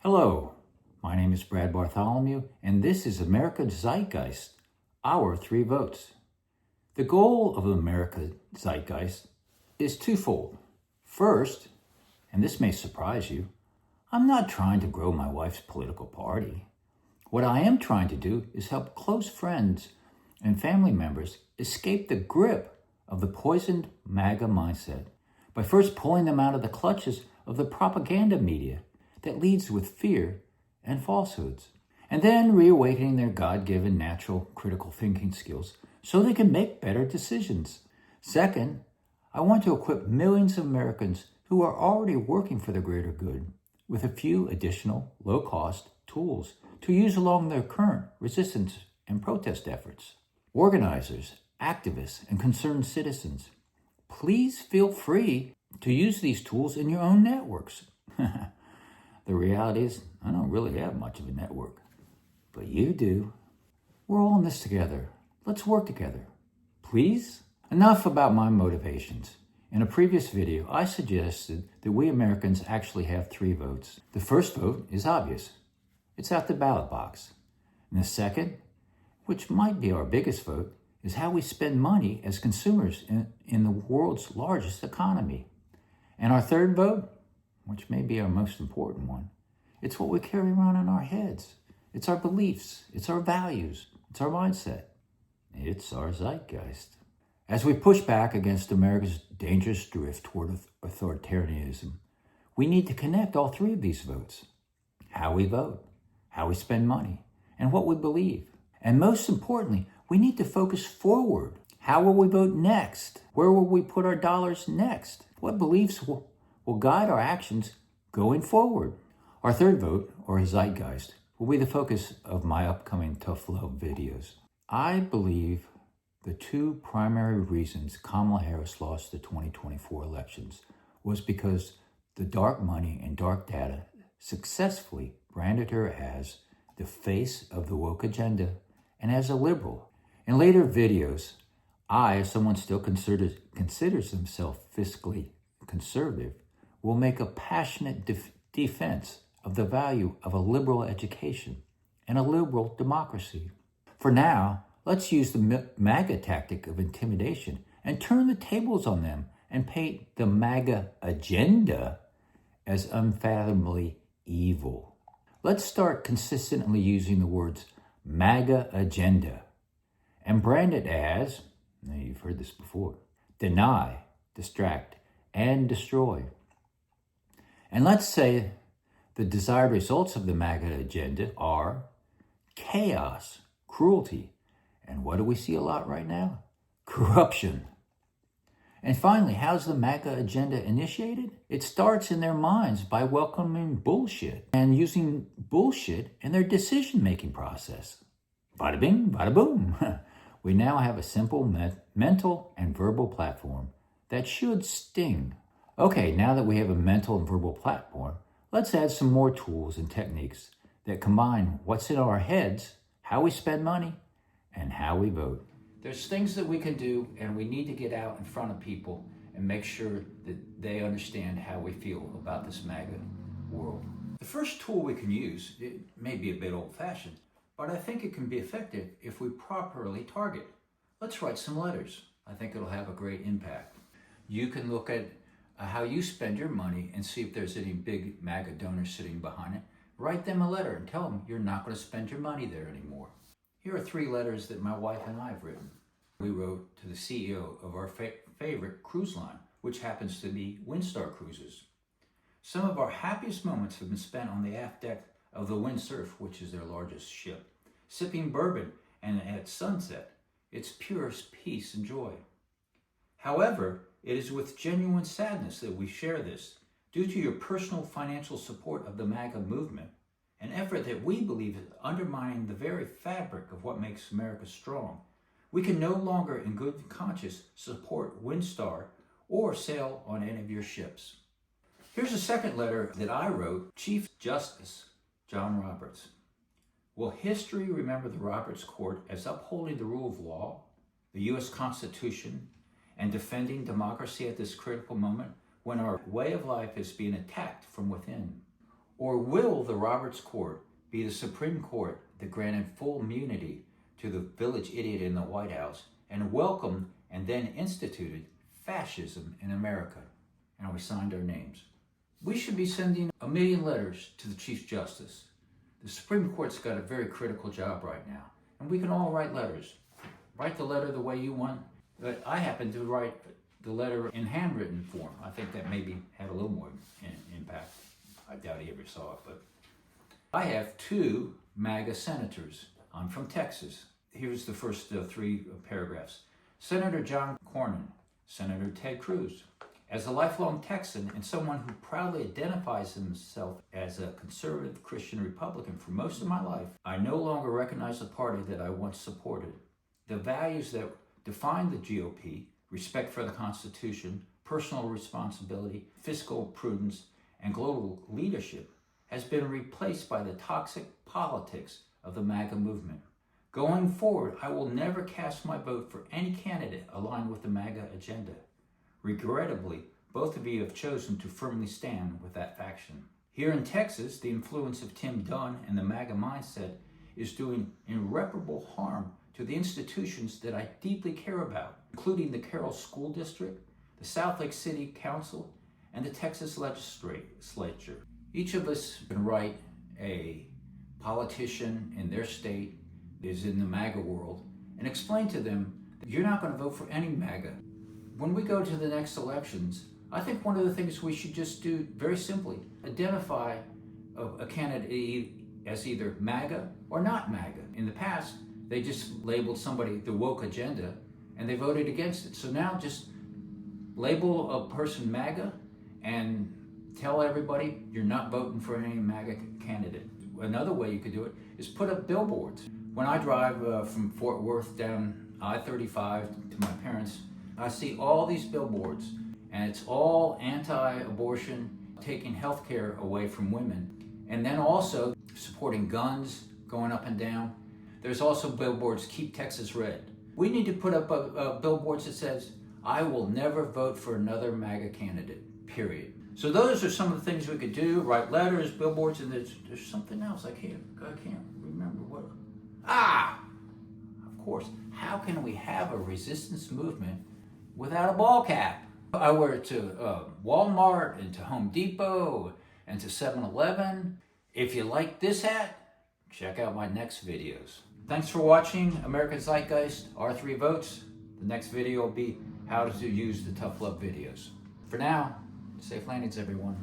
Hello, my name is Bartholomew, and this is America's Zeitgeist, our 3 votes. The goal of America's Zeitgeist is twofold. First, and this may surprise you, I'm not trying to grow my wife's political party. What I am trying to do is help close friends and family members escape the grip of the poisoned MAGA mindset by first pulling them out of the clutches of the propaganda media that leads with fear and falsehoods, and then reawakening their God-given natural critical thinking skills so they can make better decisions. Second, I want to equip millions of Americans who are already working for the greater good with a few additional low-cost tools to use along their current resistance and protest efforts. Organizers, activists, and concerned citizens, please feel free to use these tools in your own networks. The reality is, I don't really have much of a network, but you do. We're all in this together. Let's work together. Please? Enough about my motivations. In a previous video, I suggested that we Americans actually have 3 votes. The first vote is obvious. It's at the ballot box. And the second, which might be our biggest vote, is how we spend money as consumers in the world's largest economy. And our third vote, which may be our most important one, it's what we carry around in our heads. It's our beliefs. It's our values. It's our mindset. It's our zeitgeist. As we push back against America's dangerous drift toward authoritarianism, we need to connect all 3 of these votes. How we vote, how we spend money, and what we believe. And most importantly, we need to focus forward. How will we vote next? Where will we put our dollars next? What beliefs will guide our actions going forward? Our third vote, or zeitgeist, will be the focus of my upcoming Tough Love videos. I believe the 2 primary reasons Kamala Harris lost the 2024 elections was because the dark money and dark data successfully branded her as the face of the woke agenda and as a liberal. In later videos, I, as someone still considers himself fiscally conservative, will make a passionate defense of the value of a liberal education and a liberal democracy. For now, let's use the MAGA tactic of intimidation and turn the tables on them and paint the MAGA agenda as unfathomably evil. Let's start consistently using the words MAGA agenda and brand it as, now you've heard this before, deny, distract, and destroy. And let's say the desired results of the MAGA agenda are chaos, cruelty, and what do we see a lot right now? Corruption. And finally, how's the MAGA agenda initiated? It starts in their minds by welcoming bullshit and using bullshit in their decision-making process. Bada bing, bada boom. We now have a simple mental and verbal platform that should sting. Okay, now that we have a mental and verbal platform, let's add some more tools and techniques that combine what's in our heads, how we spend money, and how we vote. There's things that we can do, and we need to get out in front of people and make sure that they understand how we feel about this MAGA world. The first tool we can use, it may be a bit old-fashioned, but I think it can be effective if we properly target. Let's write some letters. I think it'll have a great impact. You can look at how you spend your money and see if there's any big MAGA donors sitting behind it. Write them a letter and tell them you're not going to spend your money there anymore. Here are 3 letters that my wife and I have written. We wrote to the CEO of our favorite cruise line, which happens to be Windstar Cruises. Some of our happiest moments have been spent on the aft deck of the Windsurf, which is their largest ship, sipping bourbon, and at sunset, it's purest peace and joy. However, it is with genuine sadness that we share this. Due to your personal financial support of the MAGA movement, an effort that we believe is undermining the very fabric of what makes America strong, we can no longer in good conscience support Windstar or sail on any of your ships. Here's a second letter that I wrote, Chief Justice John Roberts. Will history remember the Roberts Court as upholding the rule of law, the U.S. Constitution, and defending democracy at this critical moment when our way of life is being attacked from within? Or will the Roberts Court be the Supreme Court that granted full immunity to the village idiot in the White House and welcomed and then instituted fascism in America? And we signed our names. We should be sending 1 million letters to the Chief Justice. The Supreme Court's got a very critical job right now, and we can all write letters. Write the letter the way you want. But I happen to write the letter in handwritten form. I think that maybe had a little more impact. I doubt he ever saw it, but I have 2 MAGA senators. I'm from Texas. Here's the first 3 paragraphs. Senator John Cornyn, Senator Ted Cruz. As a lifelong Texan and someone who proudly identifies himself as a conservative Christian Republican for most of my life, I no longer recognize the party that I once supported. The values that define the GOP, respect for the Constitution, personal responsibility, fiscal prudence, and global leadership, has been replaced by the toxic politics of the MAGA movement. Going forward, I will never cast my vote for any candidate aligned with the MAGA agenda. Regrettably, both of you have chosen to firmly stand with that faction. Here in Texas, the influence of Tim Dunn and the MAGA mindset is doing irreparable harm to the institutions that I deeply care about, including the Carroll School District, the South Lake City Council, and the Texas Legislature. Each of us can write a politician in their state is in the MAGA world and explain to them that you're not going to vote for any MAGA. When we go to the next elections, I think one of the things we should just do very simply, identify a candidate as either MAGA or not MAGA. In the past, they just labeled somebody the woke agenda and they voted against it. So now just label a person MAGA and tell everybody you're not voting for any MAGA candidate. Another way you could do it is put up billboards. When I drive from Fort Worth down I-35 to my parents', I see all these billboards, and it's all anti-abortion, taking health care away from women, and then also supporting guns going up and down. There's also billboards, Keep Texas Red. We need to put up billboards that says, I will never vote for another MAGA candidate, period. So those are some of the things we could do, write letters, billboards, and there's something else I can't remember what. Of course, how can we have a resistance movement without a ball cap? I wear it to Walmart and to Home Depot and to 7-Eleven. If you like this hat, check out my next videos. Thanks for watching American Zeitgeist, our 3 votes. The next video will be how to use the tough love videos. For now, safe landings, everyone.